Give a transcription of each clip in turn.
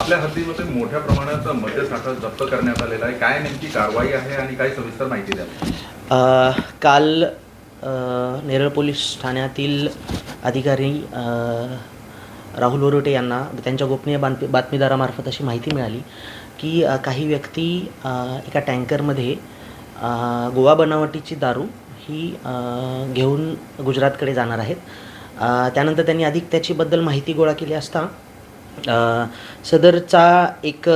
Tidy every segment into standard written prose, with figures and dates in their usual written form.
आपल्या हद्दीमध्ये मोठ्या प्रमाणात मद्यसाठा जप्त करण्यात आलेला आहे. काय नेमकी कारवाई आहे आणि काय सविस्तर माहिती द्या. काल नेरळ पोलीस ठाण्यातील अधिकारी राहुल वरोटे यांना त्यांच्या गोपनीय बातमीदारामार्फत अशी माहिती मिळाली की काही व्यक्ती एका टँकरमध्ये गोवा बनावटीची दारू ही घेऊन गुजरातकडे जाणार आहेत. त्यानंतर त्यांनी अधिक त्याच्याबद्दल माहिती गोळा केली असता सदरचा एक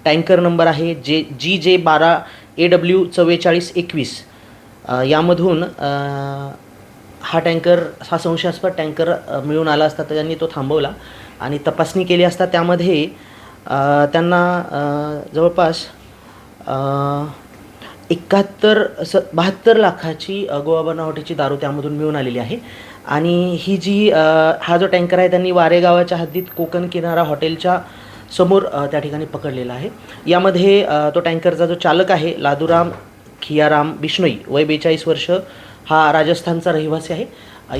टँकर नंबर आहे GJ 12 AW 4421 यामधून हा टँकर हा संशयास्पद टँकर मिळून आला असता तर त्यांनी तो थांबवला आणि तपासणी केली असता त्यामध्ये त्यांना जवळपास 72 लाखाची गोवा बनावटीची दारू त्यामधून मिळून आलेली आहे. आणि ही जी हा जो टँकर आहे त्यांनी वारेगावाच्या हद्दीत कोकण किनारा हॉटेलच्या समोर त्या ठिकाणी पकडलेला आहे. यामध्ये तो टँकरचा जो चालक आहे लादूराम खियाराम बिश्नोई वय 42 वर्ष हा राजस्थानचा रहिवासी आहे.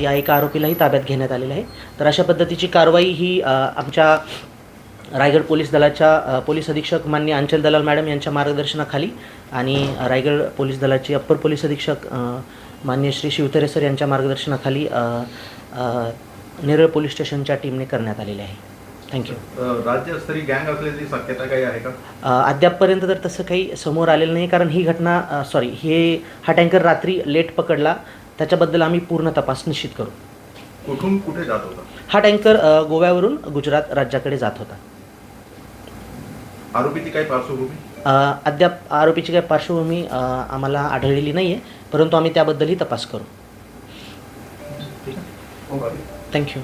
या एका आरोपीलाही ताब्यात घेण्यात आलेलं आहे. तर अशा पद्धतीची कारवाई ही आमच्या रायगड पोलीस दलाच्या पोलीस अधीक्षक माननीय अंचल दलाल मॅडम यांच्या मार्गदर्शनाखाली आणि रायगड पोलीस दलाचे अप्पर पोलीस अधीक्षक माननीय श्री शिवतरे सर यांच्या मार्गदर्शनाखाली नेरळ पोलीस स्टेशनच्या टीमने करण्यात आलेले आहे. थँक्यू. राज्यस्तरीय गँग असल्याची शक्यता काही आहे का? अद्यापपर्यंत तर तसं काही समोर आलेलं नाही, कारण ही घटना हा टँकर रात्री लेट पकडला, त्याच्याबद्दल आम्ही पूर्ण तपास निश्चित करू. कुठून कुठे जात होता हा टँकर गोव्यावरून गुजरात राज्याकडे जात होता. आरोपीची काही पार्श्वभूमी? अद्याप आरोपीची काही पार्श्वभूमी आम्हाला आढळलेली नाही आहे, परंतु आम्ही त्याबद्दलही तपास करू. ठीक आहे. थँक्यू.